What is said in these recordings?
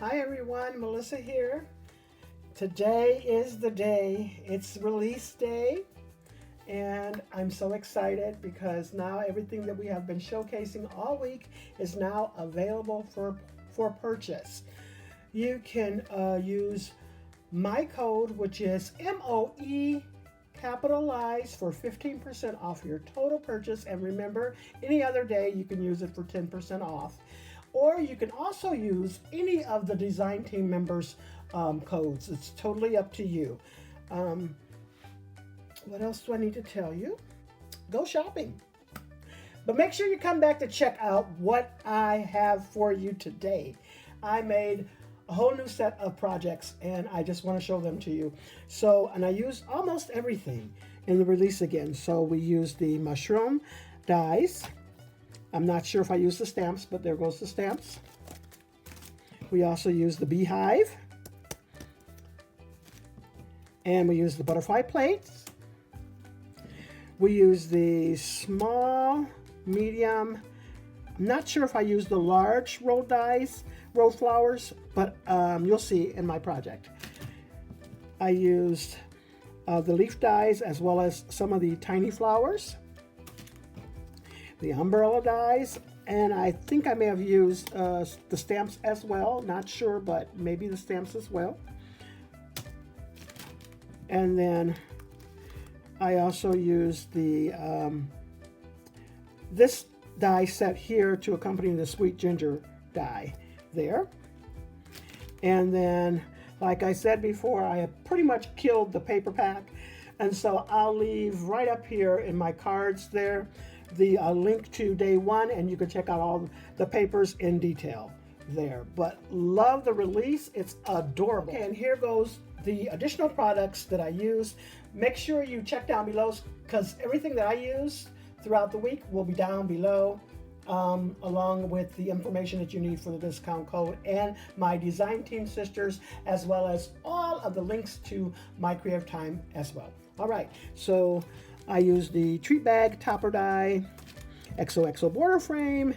Hi everyone, Melissa here. Today is the day. It's release day, and I'm so excited because now everything that we have been showcasing all week is now available for purchase. You can use my code, which is MOE capitalized, for 15% off your total purchase. And remember, any other day you can use it for 10% off. Or you can also use any of the design team members' codes. It's totally up to you. Um, what else do I need to tell you? Go shopping. But make sure you come back to check out what I have for you today. I made a whole new set of projects and I just want to show them to you. And I used almost everything in the release again. So we used the mushroom dies. I'm not sure if I used the stamps, but there goes the stamps. We also used the beehive. And we used the butterfly plates. We used the small, medium. I'm not sure if I used the large rolled dies, rolled flowers, but you'll see in my project. I used the leaf dies as well as some of the tiny flowers, the umbrella dies, and I think I may have used the stamps as well. Not sure, but maybe the stamps as well. And then I also used the this die set here to accompany the sweet ginger die there. And then, like I said before, I have pretty much killed the paper pack, and so I'll leave right up here in my cards there the link to day one, and you can check out all the papers in detail there. But love the release, it's adorable. Okay, and here goes the additional products that I used. Make sure you check down below because everything that I use throughout the week will be down below, along with the information that you need for the discount code and my design team sisters, as well as all of the links to my creative time as well. All right, so I use the treat bag topper die, XOXO border frame,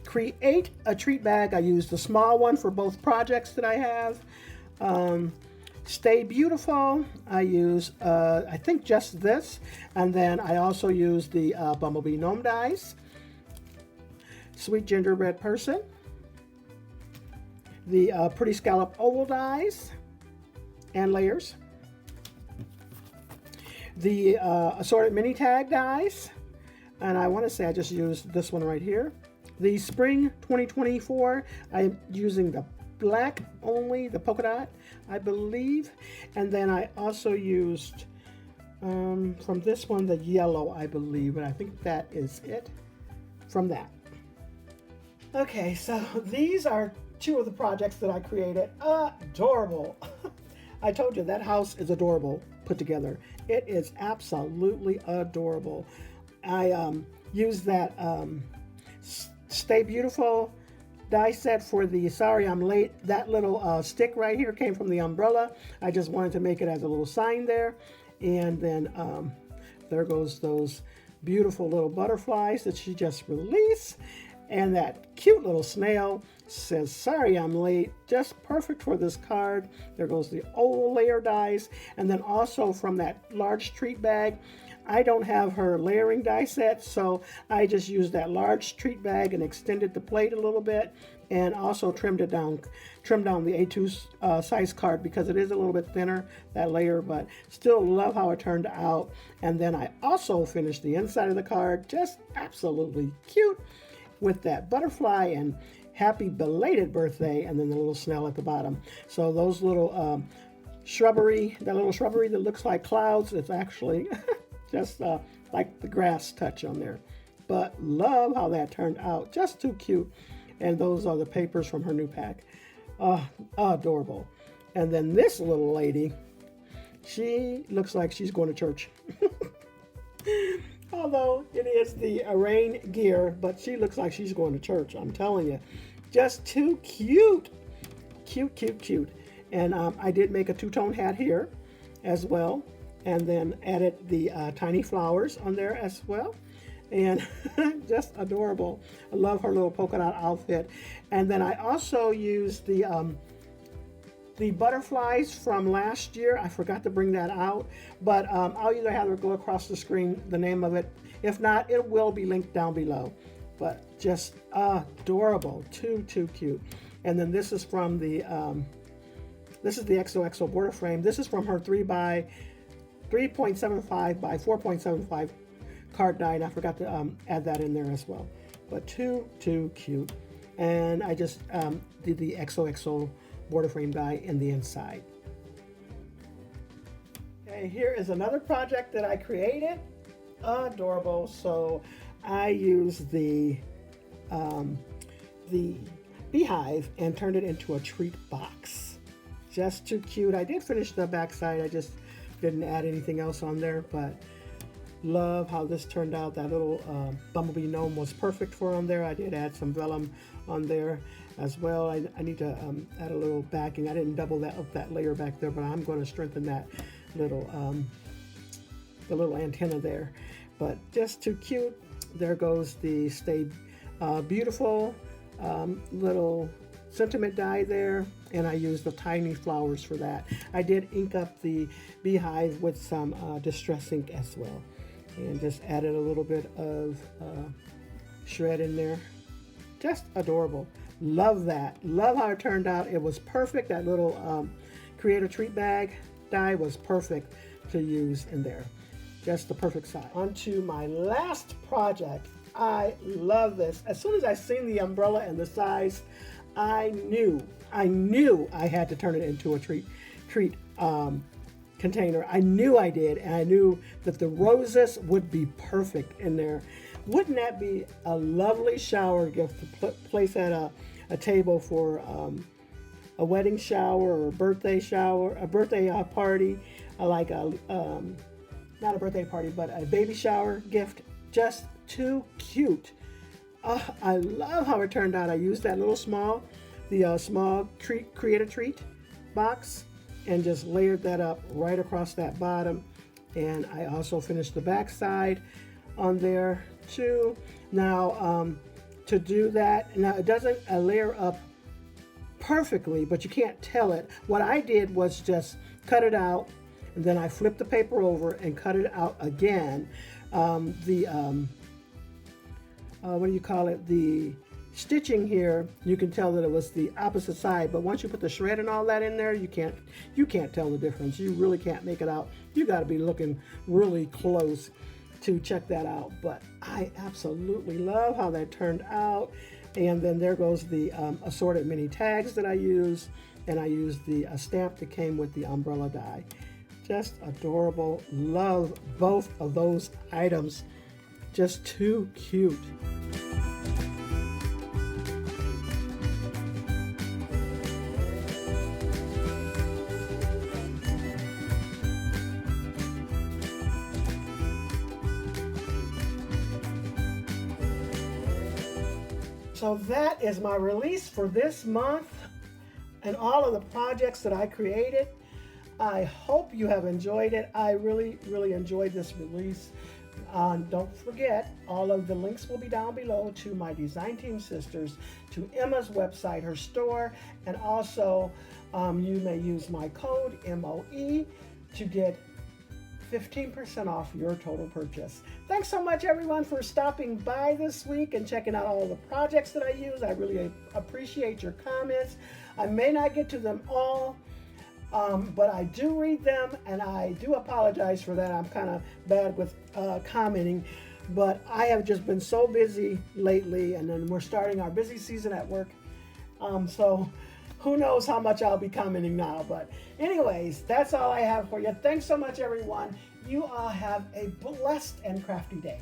create a treat bag. I use the small one for both projects that I have. Stay beautiful. I use, I think just this. And then I also use the bumblebee gnome dies, sweet gingerbread person, the pretty scallop oval dies and layers, the assorted mini tag dies, and I want to say I just used this one right here. The spring 2024, I'm using the black only, the polka dot, I believe. And then I also used from this one the yellow, I believe, and I think that is it from that. Okay, so these are two of the projects that I created. Adorable. I told you that house is adorable put together. It is absolutely adorable. I used that Stay Beautiful die set for the Sorry I'm Late. That little stick right here came from the umbrella. I just wanted to make it as a little sign there. And then there goes those beautiful little butterflies that she just released. And that cute little snail says, sorry I'm late, just perfect for this card. There goes the old layer dies. And then also from that large treat bag, I don't have her layering die set, so I just used that large treat bag and extended the plate a little bit, and also trimmed down the A2 size card because it is a little bit thinner, that layer, but still love how it turned out. And then I also finished the inside of the card, just absolutely cute, with that butterfly and happy belated birthday, and then the little snail at the bottom. So those little shrubbery, that little shrubbery that looks like clouds, it's actually just like the grass touch on there. But love how that turned out, just too cute. And those are the papers from her new pack. Adorable. And then this little lady, she looks like she's going to church. Although it is the rain gear, but she looks like she's going to church, I'm telling you. Just too cute. Cute, cute, cute. And I did make a two-tone hat here as well, and then added the tiny flowers on there as well. And just adorable. I love her little polka dot outfit. And then I also used the the butterflies from last year. I forgot to bring that out, but I'll either have it go across the screen, the name of it. If not, it will be linked down below. But just adorable, too cute. And then this is from the this is the XOXO border frame. This is from her 3.75 by 4.75 card die, and I forgot to add that in there as well. But too cute. And I just did the XOXO border frame die in the inside. Okay, here is another project that I created. Adorable. So I used the beehive and turned it into a treat box. Just too cute. I did finish the backside. I just didn't add anything else on there, but love how this turned out. That little bumblebee gnome was perfect for on there. I did add some vellum on there as well. I need to add a little backing. I didn't double that up, that layer back there, but I'm going to strengthen that little the little antenna there. But just too cute. There goes the Stay Beautiful little sentiment die there, and I used the tiny flowers for that. I did ink up the beehive with some distress ink as well, and just added a little bit of shred in there. Just adorable. Love that. Love how it turned out. It was perfect. That little Creator Treat bag die was perfect to use in there. Just the perfect size. On to my last project. I love this. As soon as I seen the umbrella and the size, I knew I had to turn it into a treat container. I knew I did, and I knew that the roses would be perfect in there. Wouldn't that be a lovely shower gift to place at a table for a wedding shower or a birthday shower, a birthday party, like a not a birthday party, but a baby shower gift. Just too cute. I love how it turned out. I used that little small Creator Treat box and just layered that up right across that bottom. And I also finished the back side on there too. Now to do that, now it doesn't layer up perfectly, but you can't tell it. What I did was just cut it out, and then I flipped the paper over and cut it out again. What do you call it? The stitching here, you can tell that it was the opposite side, but once you put the shred and all that in there, you can't tell the difference. You really can't make it out. You got to be looking really close to check that out. But I absolutely love how that turned out. And then there goes the assorted mini tags that I used, and I used the stamp that came with the umbrella die. Just adorable. Love both of those items. Just too cute. So that is my release for this month and all of the projects that I created. I hope you have enjoyed it. I really enjoyed this release. Don't forget, all of the links will be down below to my Design Team sisters, to Emma's website, her store, and also you may use my code MOE to get 15% off your total purchase. Thanks so much everyone for stopping by this week and checking out all the projects that I use. I really appreciate your comments. I may not get to them all, but I do read them, and I do apologize for that. I'm kind of bad with commenting, but I have just been so busy lately, and then we're starting our busy season at work. So who knows how much I'll be commenting now. But anyways, that's all I have for you. Thanks so much, everyone. You all have a blessed and crafty day.